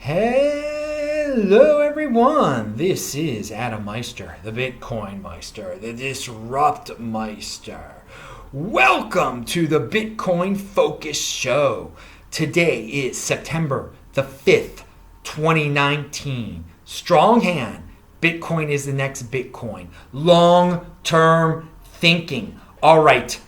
Hello, everyone. This is Adam Meister, the Bitcoin Meister, the Disrupt Meister. Welcome to the Bitcoin Focus Show. Today is September the 5th, 2019. Strong hand. Bitcoin is the next Bitcoin. Long-term thinking. All right,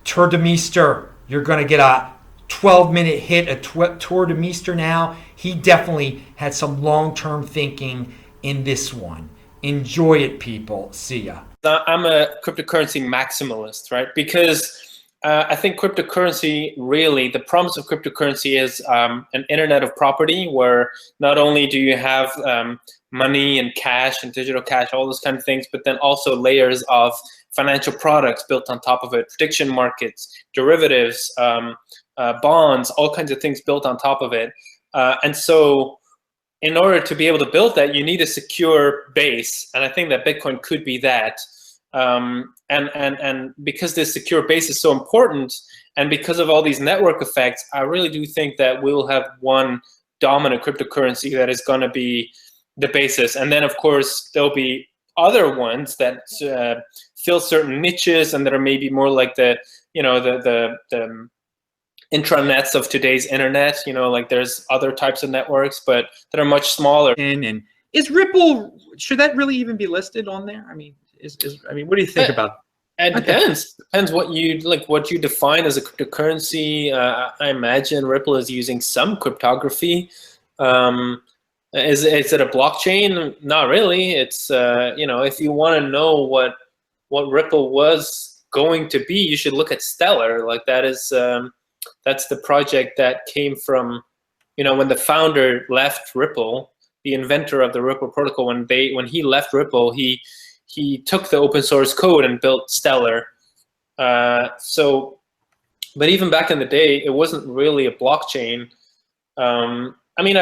Tuur Demeester, you're going to get a 12-minute hit at Tuur Demeester now. He definitely had some long-term thinking in this one. Enjoy it, people. See ya. I'm a cryptocurrency maximalist, right? Because I think cryptocurrency, really, the promise of cryptocurrency is an internet of property where not only do you have money and cash and digital cash, all those kind of things, but then also layers of financial products built on top of it, prediction markets, derivatives, bonds, all kinds of things built on top of it. And so in order to be able to build that, you need a secure base. And I think that Bitcoin could be that. And because this secure base is so important, and because of all these network effects, I really do think that we will have one dominant cryptocurrency that is going to be the basis. And then, of course, there'll be other ones that fill certain niches and that are maybe more like the intranets of today's internet. Like there's other types of networks, but that are much smaller. And is Ripple, should that really even be listed on there? I mean, what do you think about? It depends what you define as a cryptocurrency. I imagine Ripple is using some cryptography. Is it a blockchain? Not really. It's if you want to know what Ripple was going to be, you should look at Stellar. Like that is that's the project that came from when the founder left Ripple, the inventor of the Ripple protocol. When he left Ripple, he took the open source code and built Stellar. But even back in the day, it wasn't really a blockchain. I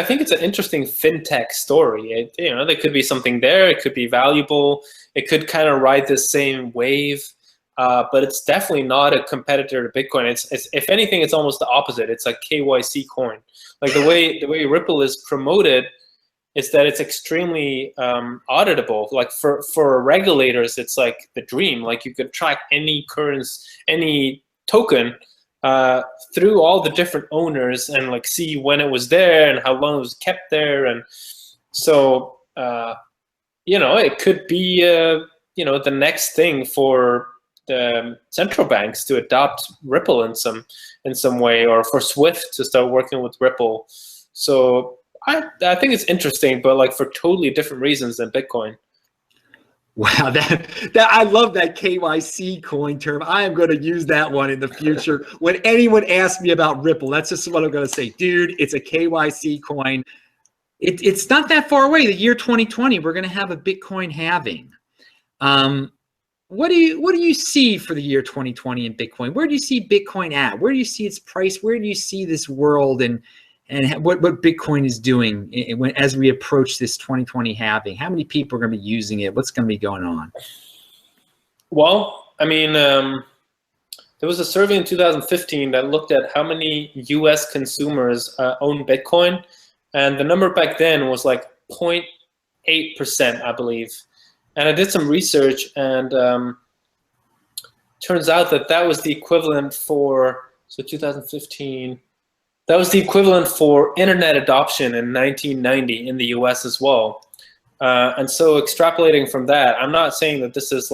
think it's an interesting fintech story. There could be something there. It could be valuable. It could kind of ride this same wave, but it's definitely not a competitor to Bitcoin. It's if anything, it's almost the opposite. It's like KYC coin. Like the way Ripple is promoted is that it's extremely auditable. Like for regulators, it's like the dream. Like you could track any currency, any token through all the different owners and like see when it was there and how long it was kept there. And so it could be the next thing for the central banks to adopt Ripple in some way, or for Swift to start working with Ripple. So I think it's interesting, but like for totally different reasons than Bitcoin. Wow, that I love that KYC coin term. I am going to use that one in the future. When anyone asks me about Ripple, that's just what I'm going to say. Dude, it's a KYC coin. It's not that far away. The year 2020, we're going to have a Bitcoin halving. What do you see for the year 2020 in Bitcoin? Where do you see Bitcoin at? Where do you see its price? Where do you see this world and what Bitcoin is doing as we approach this 2020 halving? How many people are going to be using it? What's going to be going on? Well, there was a survey in 2015 that looked at how many US consumers own Bitcoin. And the number back then was like 0.8%, I believe. And I did some research, and turns out that was the equivalent for, 2015, that was the equivalent for internet adoption in 1990 in the US as well. And so extrapolating from that, I'm not saying that this is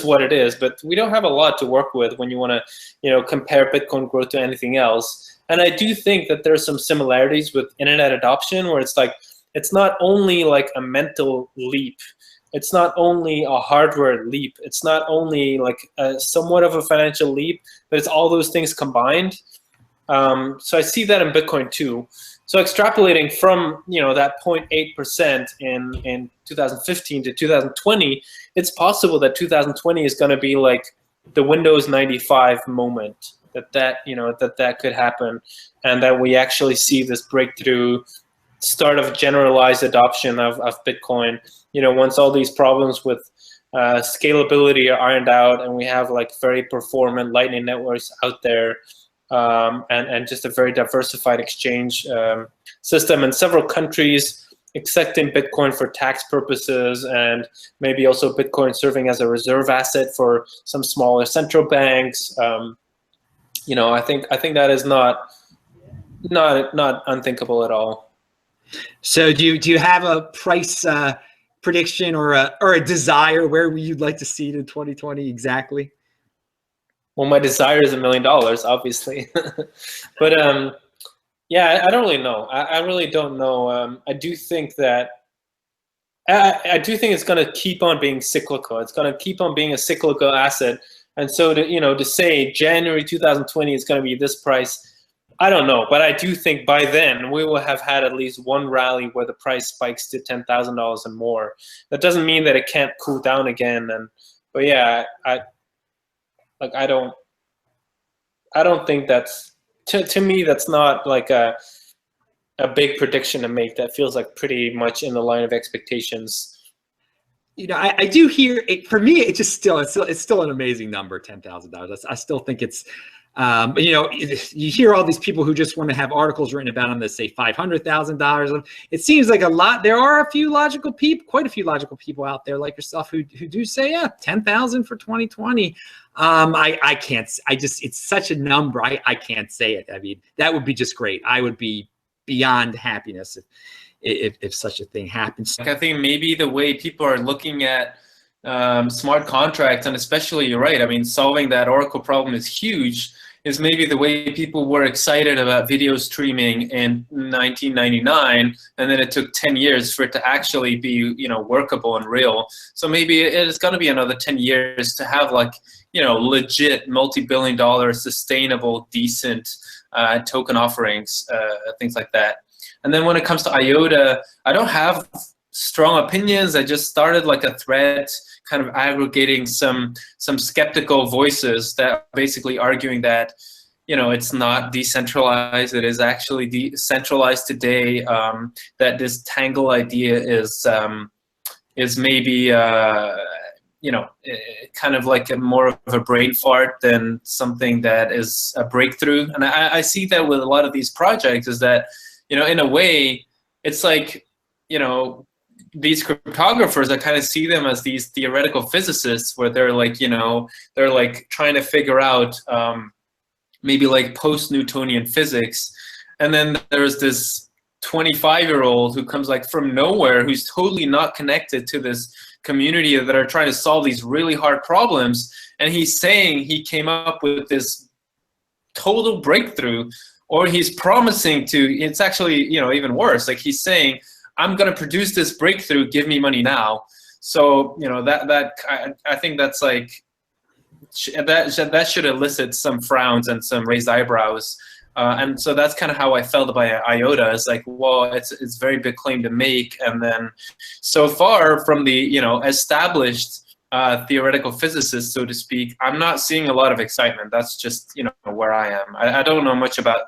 what it is, but we don't have a lot to work with when you want to, compare Bitcoin growth to anything else. And I do think that there's some similarities with internet adoption, where it's like, it's not only like a mental leap. It's not only a hardware leap. It's not only like somewhat of a financial leap, but it's all those things combined. So I see that in Bitcoin too. So extrapolating from that 0.8% in 2015 to 2020, it's possible that 2020 is going to be like the Windows 95 moment. That could happen, and that we actually see this breakthrough start of generalized adoption of Bitcoin. Once all these problems with scalability are ironed out, and we have like very performant Lightning networks out there, and just a very diversified exchange system in several countries accepting Bitcoin for tax purposes, and maybe also Bitcoin serving as a reserve asset for some smaller central banks. You know, I think that is not unthinkable at all. So do you have a price prediction or a desire where you'd like to see it in 2020 exactly? Well, my desire is $1 million, obviously, but yeah, I don't really know. I really don't know. I do think that I do think it's going to keep on being cyclical. It's going to keep on being a cyclical asset, and so to say January 2020 is going to be this price, I don't know. But I do think by then we will have had at least one rally where the price spikes to $10,000 and more. That doesn't mean that it can't cool down again. But yeah, I don't think that's, to me, that's not like a big prediction to make. That feels like pretty much in the line of expectations. You know, I do hear it. For me, it's still an amazing number, $10,000. I still think it's, you know, you hear all these people who just want to have articles written about them that say $500,000. It seems like a lot. There are a few logical people, quite a few logical people out there like yourself who do say, yeah, 10,000 for 2020. I can't. It's such a number. I can't say it. I mean, that would be just great. I would be beyond happiness if such a thing happens. I think maybe the way people are looking at smart contracts, and especially, you're right, I mean, solving that Oracle problem is huge, is maybe the way people were excited about video streaming in 1999, and then it took 10 years for it to actually be, you know, workable and real. So maybe it is going to be another 10 years to have, like, you know, legit multi-billion-dollar sustainable decent token offerings, things like that. And then when it comes to IOTA, I don't have strong opinions. I just started like a thread kind of aggregating some skeptical voices that are basically arguing that, you know, it's not decentralized. It is actually decentralized today. That this Tangle idea is maybe you know, kind of like more of a brain fart than something that is a breakthrough. And I see that with a lot of these projects, is that, you know, in a way, it's like, you know, these cryptographers, I kind of see them as these theoretical physicists, where they're like, you know, they're like trying to figure out maybe like post-Newtonian physics. And then there's this 25-year-old who comes like from nowhere, who's totally not connected to this community that are trying to solve these really hard problems. And he's saying he came up with this total breakthrough, or he's promising to, it's actually, you know, even worse. Like he's saying, I'm going to produce this breakthrough, give me money now. So, you know, I think that's like, that should elicit some frowns and some raised eyebrows. And so that's kind of how I felt about IOTA. It's like, well, it's very big claim to make. And then so far from the, you know, established theoretical physicists, so to speak, I'm not seeing a lot of excitement. That's just, you know, where I am. I don't know much about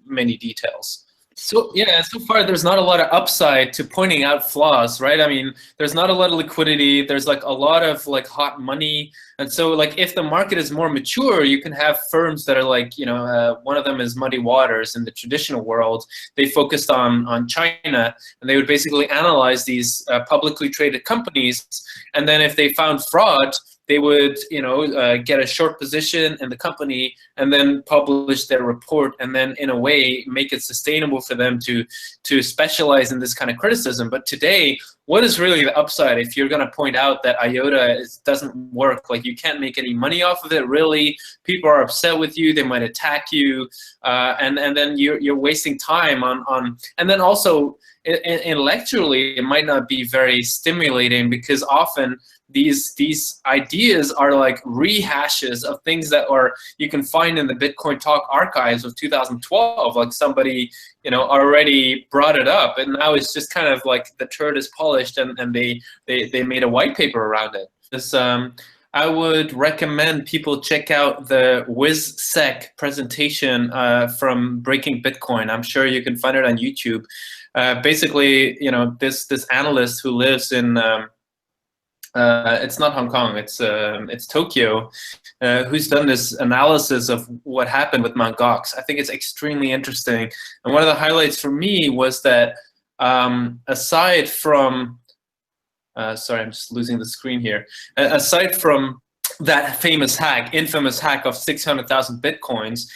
many details. So yeah, so far there's not a lot of upside to pointing out flaws, right? I mean, there's not a lot of liquidity. There's like a lot of like hot money. And so like if the market is more mature, you can have firms that are like, you know, one of them is Muddy Waters in the traditional world. They focused on China, and they would basically analyze these publicly traded companies. And then if they found fraud, they would, you know, get a short position in the company and then publish their report, and then in a way make it sustainable for them to specialize in this kind of criticism. But today, what is really the upside if you're going to point out that IOTA doesn't work? Like, you can't make any money off of it, really. People are upset with you. They might attack you. And then you're wasting time on and then also intellectually, it might not be very stimulating, because often these ideas are like rehashes of things that are, you can find in the Bitcoin Talk archives of 2012, like somebody, you know, already brought it up, and now it's just kind of like the turd is polished, and they made a white paper around it. This, I would recommend people check out the WizSec presentation from Breaking Bitcoin. I'm sure you can find it on YouTube. Basically, you know, this analyst who lives in It's not Hong Kong. It's Tokyo, who's done this analysis of what happened with Mt. Gox. I think it's extremely interesting. And one of the highlights for me was that aside from, sorry, I'm just losing the screen here. Aside from that famous hack, infamous hack of 600,000 Bitcoins,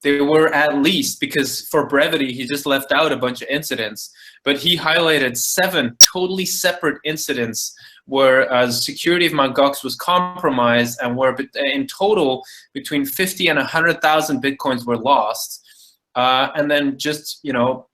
there were at least, because for brevity, he just left out a bunch of incidents, but he highlighted 7 totally separate incidents where the security of Mt. Gox was compromised, and where in total between 50 and 100,000 Bitcoins were lost. And then just, you know,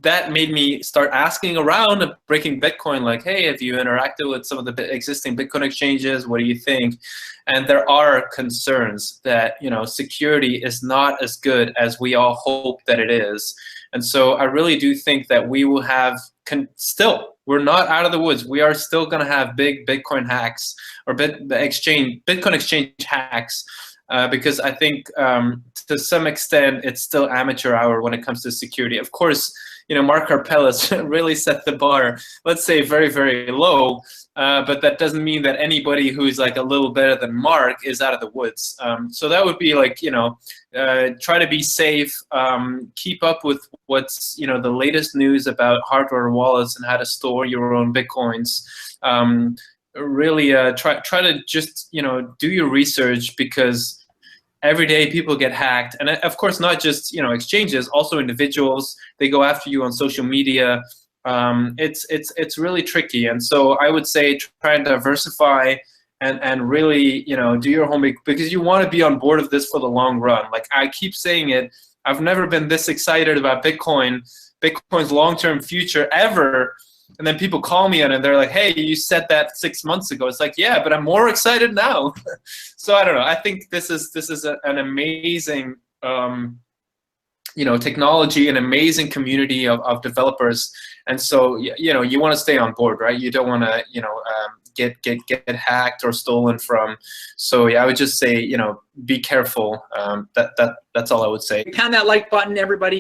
that made me start asking around Breaking Bitcoin, like, hey, have you interacted with some of the existing Bitcoin exchanges? What do you think? And there are concerns that, you know, security is not as good as we all hope that it is. And so I really do think that we will have still, we're not out of the woods. We are still going to have big Bitcoin hacks or Bitcoin exchange hacks. Because I think to some extent it's still amateur hour when it comes to security. Of course, you know, Mark Karpellis really set the bar, let's say, very, very low. But that doesn't mean that anybody who's like a little better than Mark is out of the woods. So that would be like, you know, try to be safe, keep up with what's, you know, the latest news about hardware wallets and how to store your own Bitcoins. Really try to just, you know, do your research, because every day people get hacked, and of course not just, you know, exchanges, also individuals. They go after you on social media. It's really tricky, and so I would say try and diversify and really, you know, do your homework, because you want to be on board of this for the long run. Like I keep saying it, I've never been this excited about Bitcoin's long-term future ever. And then people call me on it and they're like, hey, you said that 6 months ago. It's like, yeah, but I'm more excited now. So I don't know. I think this is an amazing, you know, technology, an amazing community of developers. And so, you know, you want to stay on board, right? You don't want to, you know, get hacked or stolen from. So yeah, I would just say, you know, be careful. That's all I would say. Pound that like button, everybody.